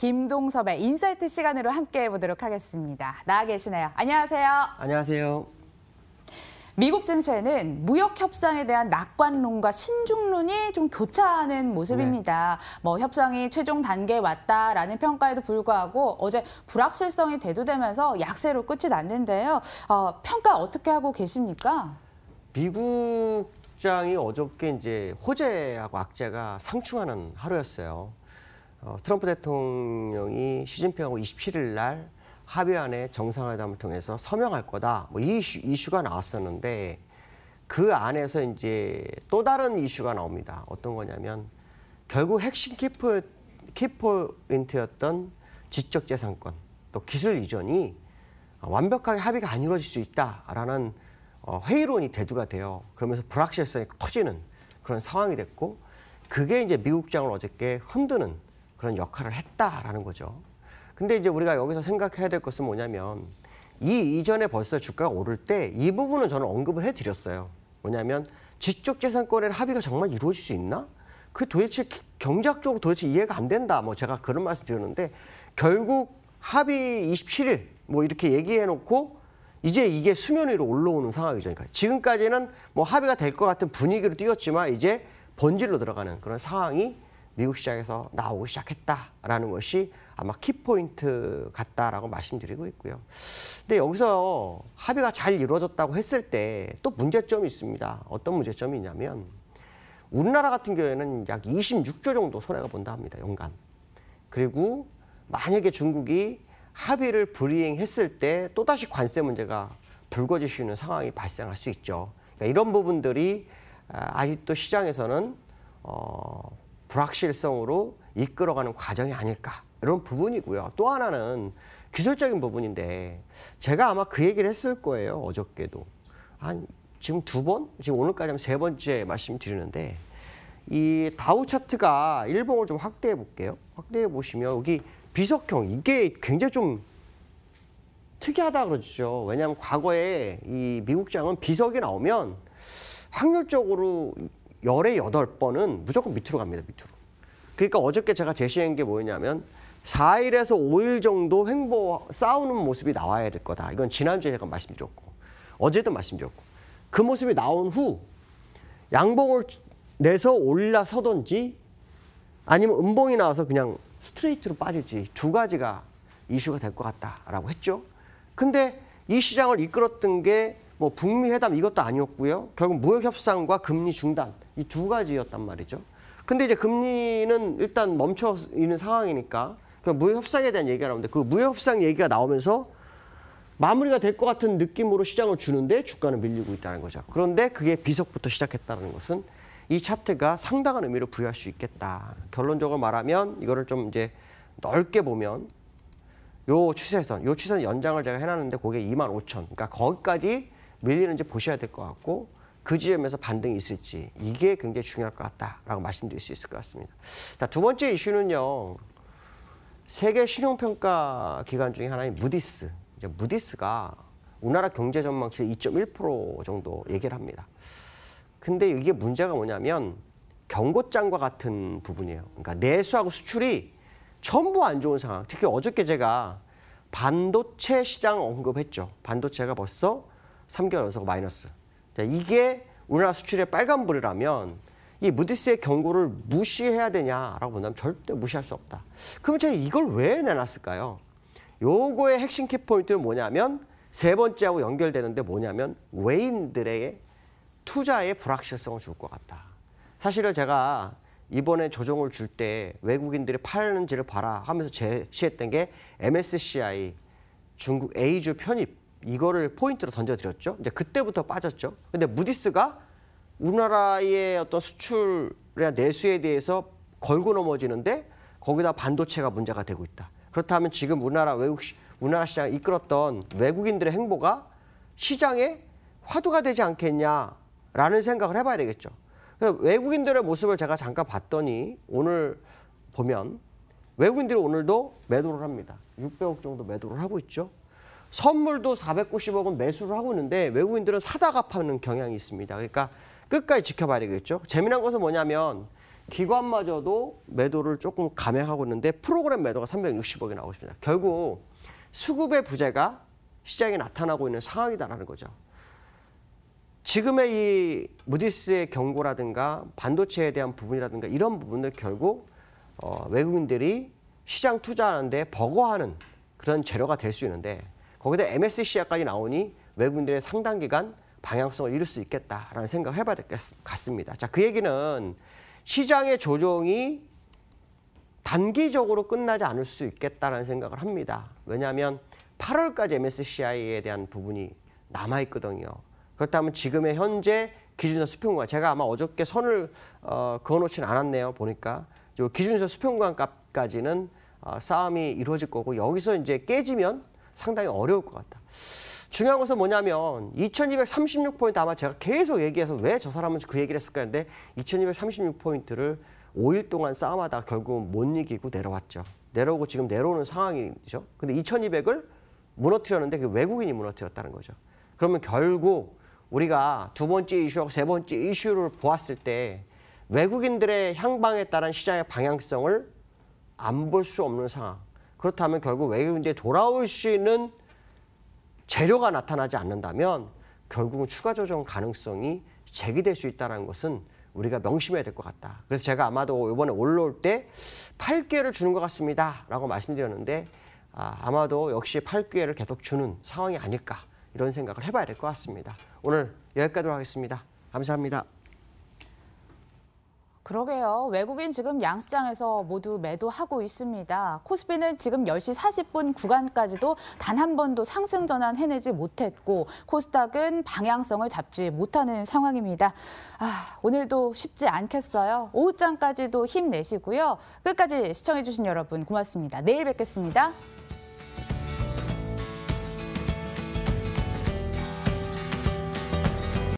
김동섭의 인사이트 시간으로 함께 해보도록 하겠습니다. 나와 계시나요? 안녕하세요. 안녕하세요. 미국 증시에는 무역 협상에 대한 낙관론과 신중론이 좀 교차하는 모습입니다. 뭐 협상이 최종 단계에 왔다라는 평가에도 불구하고 어제 불확실성이 대두되면서 약세로 끝이 났는데요. 평가 어떻게 하고 계십니까? 미국 장이 어저께 이제 호재하고 악재가 상충하는 하루였어요. 트럼프 대통령이 시진핑하고 27일 날 합의안에 정상회담을 통해서 서명할 거다. 뭐 이 이슈가 나왔었는데 그 안에서 이제 또 다른 이슈가 나옵니다. 어떤 거냐면 결국 핵심 키포인트였던 지적재산권 또 기술 이전이 완벽하게 합의가 안 이루어질 수 있다라는 회의론이 대두가 돼요. 그러면서 불확실성이 커지는 그런 상황이 됐고 그게 이제 미국장을 어저께 흔드는 그런 역할을 했다라는 거죠. 근데 이제 우리가 여기서 생각해야 될 것은 뭐냐면 이 이전에 벌써 주가가 오를 때 이 부분은 저는 언급을 해드렸어요. 뭐냐면 지적재산권의 합의가 정말 이루어질 수 있나? 그 도대체 경제학적으로 도대체 이해가 안 된다. 뭐 제가 그런 말씀 드렸는데 결국 합의 27일 뭐 이렇게 얘기해놓고 이제 이게 수면 위로 올라오는 상황이죠. 그러니까 지금까지는 뭐 합의가 될 것 같은 분위기로 뛰었지만 이제 본질로 들어가는 그런 상황이 미국 시장에서 나오기 시작했다라는 것이 아마 키포인트 같다라고 말씀드리고 있고요. 근데 여기서 합의가 잘 이루어졌다고 했을 때 또 문제점이 있습니다. 어떤 문제점이 있냐면 우리나라 같은 경우에는 약 26조 정도 손해가 본다 합니다. 연간. 그리고 만약에 중국이 합의를 불이행했을 때 또다시 관세 문제가 불거질 수 있는 상황이 발생할 수 있죠. 그러니까 이런 부분들이 아직도 시장에서는 불확실성으로 이끌어가는 과정이 아닐까 이런 부분이고요. 또 하나는 기술적인 부분인데 제가 아마 그 얘기를 했을 거예요. 어저께도. 지금 두 번? 지금 오늘까지 하면 세 번째 말씀드리는데 이 다우 차트가 일봉을 좀 확대해 볼게요. 확대해 보시면 여기 비석형 이게 굉장히 좀 특이하다 그러죠. 왜냐하면 과거에 이 미국장은 비석이 나오면 확률적으로 열의 8번은 무조건 밑으로 갑니다. 밑으로. 그러니까 어저께 제가 제시한 게 뭐였냐면 4일에서 5일 정도 횡보 싸우는 모습이 나와야 될 거다. 이건 지난주에 제가 말씀드렸고 어제도 말씀드렸고 그 모습이 나온 후 양봉을 내서 올라서든지 아니면 음봉이 나와서 그냥 스트레이트로 빠질지 두 가지가 이슈가 될 것 같다라고 했죠. 근데 이 시장을 이끌었던 게 뭐 북미 회담 이것도 아니었고요. 결국 무역 협상과 금리 중단 이 두 가지였단 말이죠. 근데 이제 금리는 일단 멈춰 있는 상황이니까 무역 협상에 대한 얘기가 나오는데 그 무역 협상 얘기가 나오면서 마무리가 될 것 같은 느낌으로 시장을 주는데 주가는 밀리고 있다는 거죠. 그런데 그게 비석부터 시작했다는 것은 이 차트가 상당한 의미를 부여할 수 있겠다. 결론적으로 말하면 이거를 좀 이제 넓게 보면 요 추세선 연장을 제가 해놨는데 그게 25,000. 그러니까 거기까지 밀리는지 보셔야 될 것 같고 그 지점에서 반등이 있을지 이게 굉장히 중요할 것 같다라고 말씀드릴 수 있을 것 같습니다. 자, 두 번째 이슈는요. 세계 신용평가 기관 중에 하나인 무디스. 이제 무디스가 우리나라 경제 전망치 2.1% 정도 얘기를 합니다. 근데 이게 문제가 뭐냐면 경고장과 같은 부분이에요. 그러니까 내수하고 수출이 전부 안 좋은 상황. 특히 어저께 제가 반도체 시장 언급했죠. 반도체가 벌써 3개월 연속 마이너스. 이게 우리나라 수출의 빨간불이라면 이 무디스의 경고를 무시해야 되냐라고 본다면 절대 무시할 수 없다. 그럼 제가 이걸 왜 내놨을까요? 요거의 핵심 키포인트는 뭐냐면 세 번째하고 연결되는데 뭐냐면 외인들의 투자의 불확실성을 줄 것 같다. 사실은 제가 이번에 조정을 줄 때 외국인들이 파는지를 봐라 하면서 제시했던 게 MSCI 중국 A주 편입 이거를 포인트로 던져드렸죠. 이제 그때부터 빠졌죠. 근데 무디스가 우리나라의 어떤 수출이나 내수에 대해서 걸고 넘어지는데 거기다 반도체가 문제가 되고 있다. 그렇다면 지금 우리나라 시장을 이끌었던 외국인들의 행보가 시장에 화두가 되지 않겠냐라는 생각을 해봐야 되겠죠. 외국인들의 모습을 제가 잠깐 봤더니 오늘 보면 외국인들이 오늘도 매도를 합니다. 600억 정도 매도를 하고 있죠. 선물도 490억은 매수를 하고 있는데 외국인들은 사다가 파는 경향이 있습니다. 그러니까 끝까지 지켜봐야 되겠죠. 재미난 것은 뭐냐면 기관마저도 매도를 조금 감행하고 있는데 프로그램 매도가 360억이 나오고 있습니다. 결국 수급의 부재가 시장에 나타나고 있는 상황이다라는 거죠. 지금의 이 무디스의 경고라든가 반도체에 대한 부분이라든가 이런 부분들 결국 외국인들이 시장 투자하는데 버거워하는 그런 재료가 될 수 있는데 거기다 MSCI까지 나오니 외국인들의 상당 기간 방향성을 잃을 수 있겠다라는 생각을 해봐야 될 것 같습니다. 자, 그 얘기는 시장의 조정이 단기적으로 끝나지 않을 수 있겠다라는 생각을 합니다. 왜냐하면 8월까지 MSCI에 대한 부분이 남아있거든요. 그렇다면 지금의 현재 기준선 수평구간, 제가 아마 어저께 선을 그어놓지는 않았네요. 보니까 기준선 수평구간 값까지는 싸움이 이루어질 거고 여기서 이제 깨지면 상당히 어려울 것 같다. 중요한 것은 뭐냐면 2236포인트 아마 제가 계속 얘기해서 왜 저 사람은 그 얘기를 했을까 했는데 2236포인트를 5일 동안 싸움하다가 결국은 못 이기고 내려왔죠. 내려오고 지금 내려오는 상황이죠. 근데 2200을 무너뜨렸는데 그 외국인이 무너뜨렸다는 거죠. 그러면 결국 우리가 두 번째 이슈하고 세 번째 이슈를 보았을 때 외국인들의 향방에 따른 시장의 방향성을 안 볼 수 없는 상황. 그렇다면 결국 외국인들이 돌아올 수 있는 재료가 나타나지 않는다면 결국은 추가 조정 가능성이 제기될 수 있다는 것은 우리가 명심해야 될 것 같다. 그래서 제가 아마도 이번에 올라올 때 8기회를 주는 것 같습니다. 라고 말씀드렸는데 아마도 역시 8기회를 계속 주는 상황이 아닐까 이런 생각을 해봐야 될 것 같습니다. 오늘 여기까지 하겠습니다. 감사합니다. 그러게요. 외국인 지금 양시장에서 모두 매도하고 있습니다. 코스피는 지금 10시 40분 구간까지도 단 한 번도 상승 전환 해내지 못했고 코스닥은 방향성을 잡지 못하는 상황입니다. 오늘도 쉽지 않겠어요. 오후장까지도 힘내시고요. 끝까지 시청해주신 여러분 고맙습니다. 내일 뵙겠습니다.